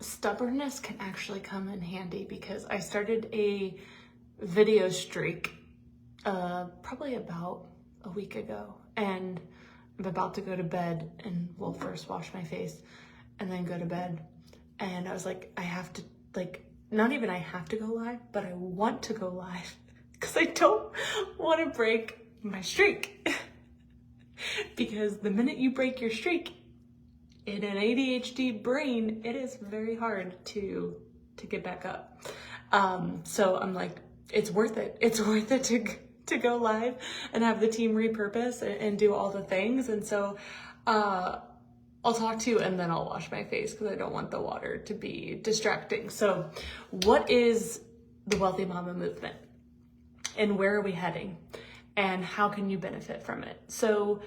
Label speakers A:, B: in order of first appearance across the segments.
A: stubbornness can actually come in handy, because I started a video streak probably about a week ago, and I'm about to go to bed and will first wash my face and then go to bed. And I was like, I have to, like, not even I have to go live, but I want to go live because I don't want to break my streak. Because the minute you break your streak in an ADHD brain, it is very hard to get back up. So I'm like, it's worth it. It's worth it to go live and have the team repurpose and do all the things. And so I'll talk to you and then I'll wash my face because I don't want the water to be distracting. So what is the Wealthy Mama movement and where are we heading and how can you benefit from it? So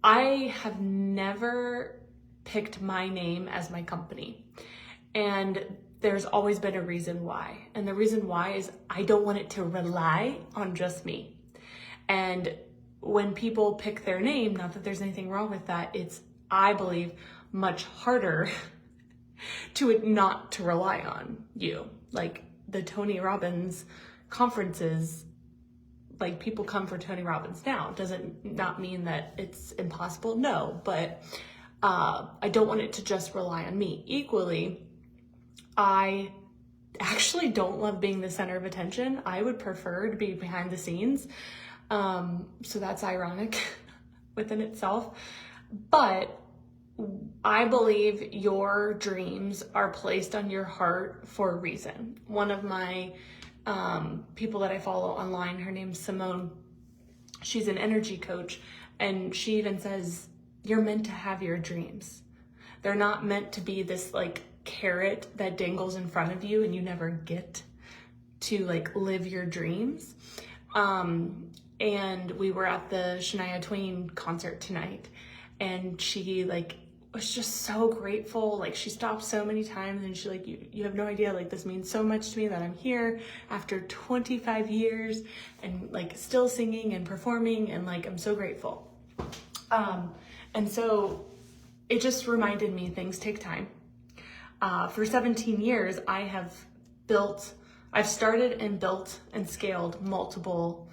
A: I have never picked my name as my company, and there's always been a reason why. And the reason why is I don't want it to rely on just me. And when people pick their name, not that there's anything wrong with that, it's, I believe, much harder not to rely on you. Like the Tony Robbins conferences, like people come for Tony Robbins now. Doesn't not mean that it's impossible, no, but I don't want it to just rely on me. Equally, I actually don't love being the center of attention. I would prefer to be behind the scenes. So that's ironic within itself. But I believe your dreams are placed on your heart for a reason. One of my people that I follow online, her name's Simone. She's an energy coach, and she even says, you're meant to have your dreams. They're not meant to be this like carrot that dangles in front of you and you never get to like live your dreams. And we were at the Shania Twain concert tonight, and she like was just so grateful. Like she stopped so many times and she like, you have no idea, like this means so much to me that I'm here after 25 years and like still singing and performing, and like I'm so grateful. And so it just reminded me things take time. For 17 years, I've started and built and scaled multiple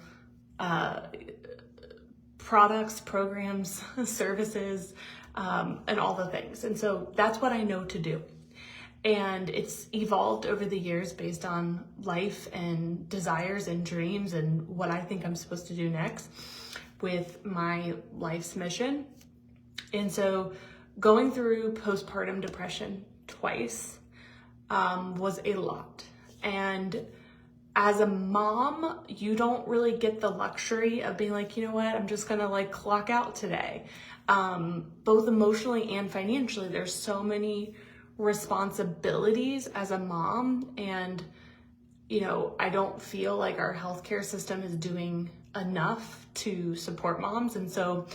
A: products, programs, services, and all the things. And so that's what I know to do. And it's evolved over the years based on life and desires and dreams and what I think I'm supposed to do next with my life's mission. And so going through postpartum depression twice was a lot. And as a mom, you don't really get the luxury of being like, you know what, I'm just gonna like clock out today. Both emotionally and financially, there's so many responsibilities as a mom. And, you know, I don't feel like our healthcare system is doing enough to support moms. And so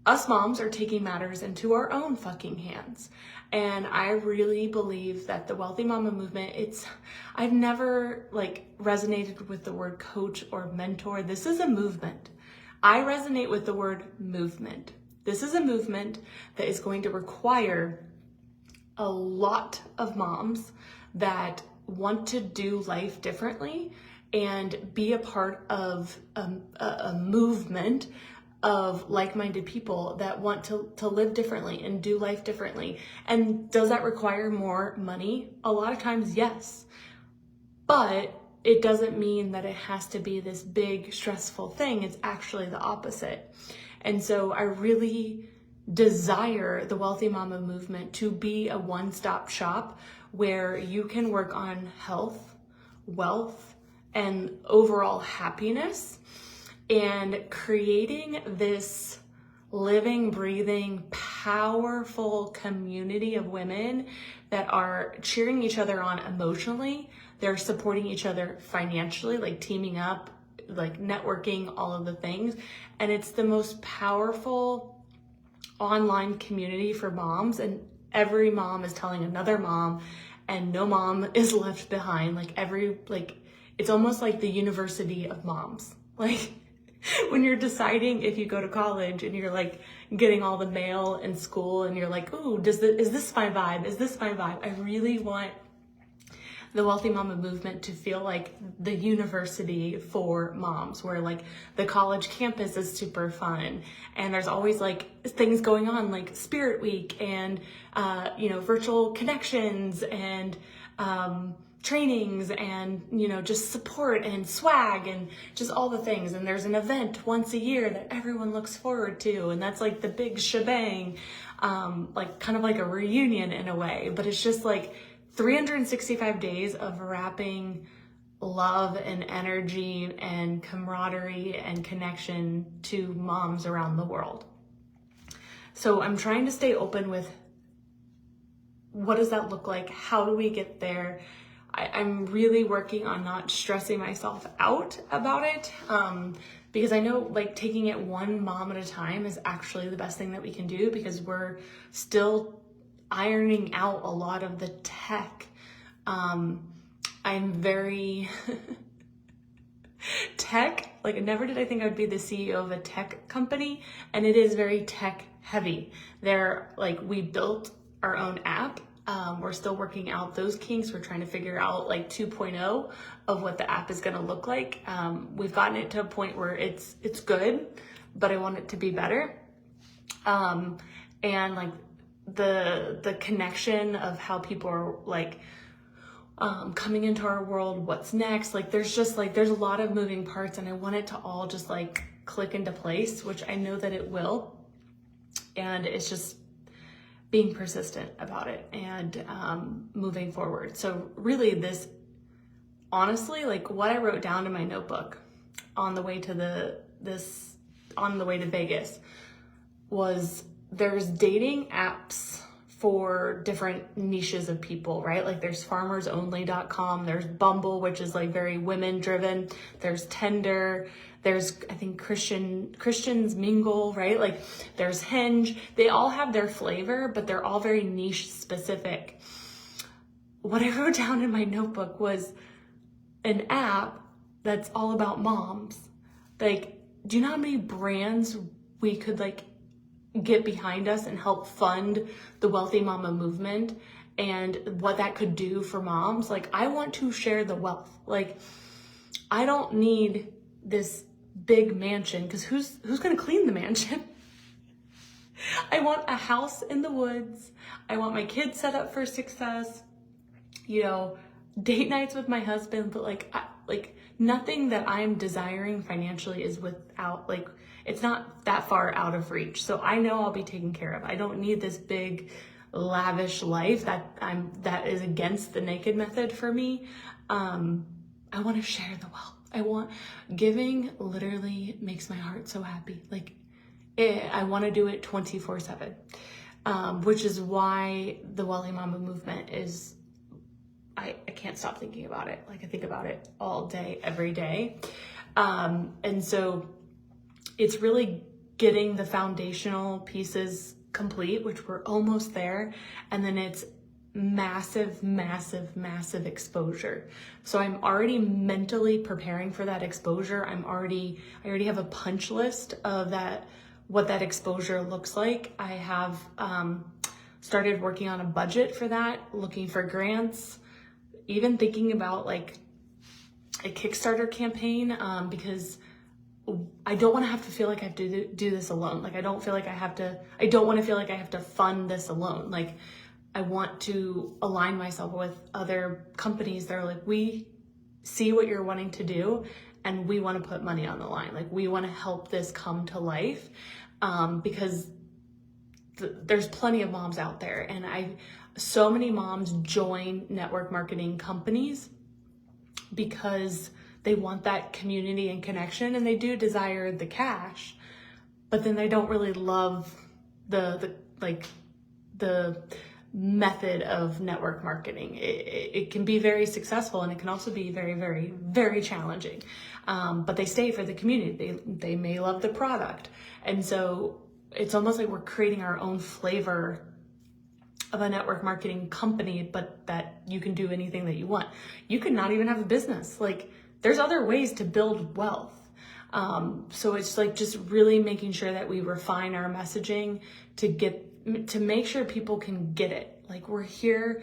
A: us moms are taking matters into our own fucking hands. And I really believe that the Wealthy Mama movement, I've never like resonated with the word coach or mentor. This is a movement. I resonate with the word movement. This is a movement that is going to require a lot of moms that want to do life differently and be a part of a movement of like-minded people that want to live differently and do life differently. And does that require more money? A lot of times, yes. But it doesn't mean that it has to be this big, stressful thing. It's actually the opposite. And so I really desire the Wealthy Mama movement to be a one-stop shop where you can work on health, wealth, and overall happiness, and creating this living, breathing, powerful community of women that are cheering each other on emotionally. They're supporting each other financially, like teaming up, like networking, all of the things. And it's the most powerful online community for moms, and every mom is telling another mom, and no mom is left behind. It's almost like the university of moms. Like when you're deciding if you go to college and you're like getting all the mail in school and you're like, ooh, is this my vibe? Is this my vibe? I really want the Wealthy Mama movement to feel like the university for moms, where like the college campus is super fun and there's always like things going on like Spirit Week and virtual connections and trainings and just support and swag and just all the things. And there's an event once a year that everyone looks forward to, and that's like the big shebang, like kind of like a reunion in a way, but it's just like 365 days of wrapping love and energy and camaraderie and connection to moms around the world. So I'm trying to stay open with what does that look like? How do we get there? I'm really working on not stressing myself out about it, because I know like taking it one mom at a time is actually the best thing that we can do, because we're still ironing out a lot of the tech. I'm very tech, like never did I think I would be the CEO of a tech company, and it is very tech heavy. We built our own app. We're still working out those kinks. We're trying to figure out like 2.0 of what the app is going to look like. We've gotten it to a point where it's good, but I want it to be better. And like the connection of how people are like coming into our world, what's next, like there's a lot of moving parts, and I want it to all just like click into place, which I know that it will. And it's just being persistent about it and moving forward. So really honestly, like what I wrote down in my notebook on the way to Vegas was, there's dating apps for different niches of people, right? Like there's farmersonly.com, there's Bumble, which is like very women driven. There's Tinder, there's, I think Christians Mingle, right? Like there's Hinge. They all have their flavor, but they're all very niche specific. What I wrote down in my notebook was an app that's all about moms. Like, do you know how many brands we could like get behind us and help fund the Wealthy Mama movement and what that could do for moms? Like, I want to share the wealth. Like, I don't need this big mansion, because who's going to clean the mansion? I want a house in the woods. I want my kids set up for success, date nights with my husband, but like nothing that I'm desiring financially is without, like, it's not that far out of reach. So I know I'll be taken care of. I don't need this big lavish life that is against the naked method for me. I want to share the wealth. Giving literally makes my heart so happy. Like I want to do it 24/7, which is why the Wealthy Mama movement is, I can't stop thinking about it. Like I think about it all day, every day. And so it's really getting the foundational pieces complete, which we're almost there. And then it's massive, massive, massive exposure. So I'm already mentally preparing for that exposure. I already have a punch list of what that exposure looks like. I have started working on a budget for that, looking for grants, even thinking about like a Kickstarter campaign, because I don't want to have to feel like I have to do this alone. Like I don't want to feel like I have to fund this alone. Like I want to align myself with other companies that are like, we see what you're wanting to do and we want to put money on the line. Like we want to help this come to life, because there's plenty of moms out there, and so many moms join network marketing companies because they want that community and connection, and they do desire the cash, but then they don't really love the method of network marketing. It can be very successful, and it can also be very, very, very challenging. But they stay for the community. They may love the product. And so it's almost like we're creating our own flavor of a network marketing company, but that you can do anything that you want. You could not even have a business. Like there's other ways to build wealth. So it's like just really making sure that we refine our messaging to make sure people can get it. Like, we're here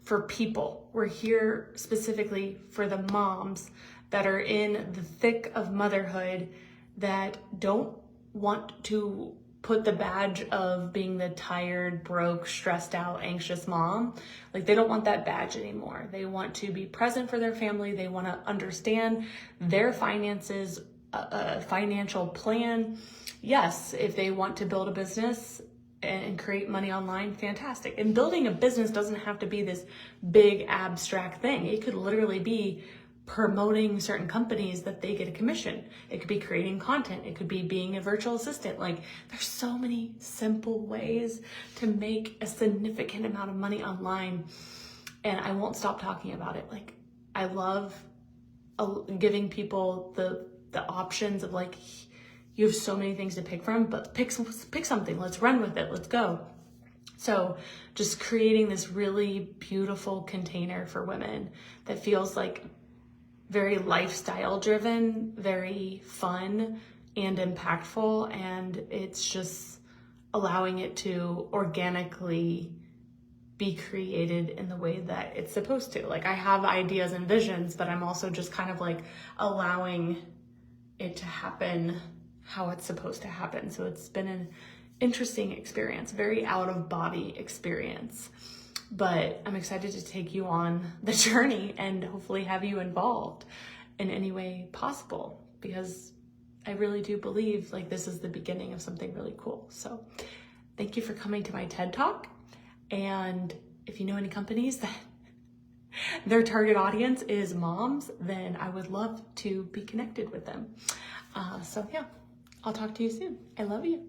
A: for people. We're here specifically for the moms that are in the thick of motherhood that don't want to put the badge of being the tired, broke, stressed out, anxious mom. Like, they don't want that badge anymore. They want to be present for their family. They want to understand their finances, a financial plan. Yes, if they want to build a business and create money online, fantastic. And building a business doesn't have to be this big abstract thing. It could literally be promoting certain companies that they get a commission. It could be creating content. It could be being a virtual assistant. Like, there's so many simple ways to make a significant amount of money online. And I won't stop talking about it. Like, I love giving people the options of, like, you have so many things to pick from, but pick something. Let's run with it. Let's go. So just creating this really beautiful container for women that feels like very lifestyle driven, very fun and impactful. And it's just allowing it to organically be created in the way that it's supposed to. Like, I have ideas and visions, but I'm also just kind of like allowing it to happen how it's supposed to happen. So it's been an interesting experience, very out of body experience, but I'm excited to take you on the journey and hopefully have you involved in any way possible, because I really do believe like this is the beginning of something really cool. So thank you for coming to my TED Talk. And if you know any companies that their target audience is moms, then I would love to be connected with them. So yeah, I'll talk to you soon. I love you.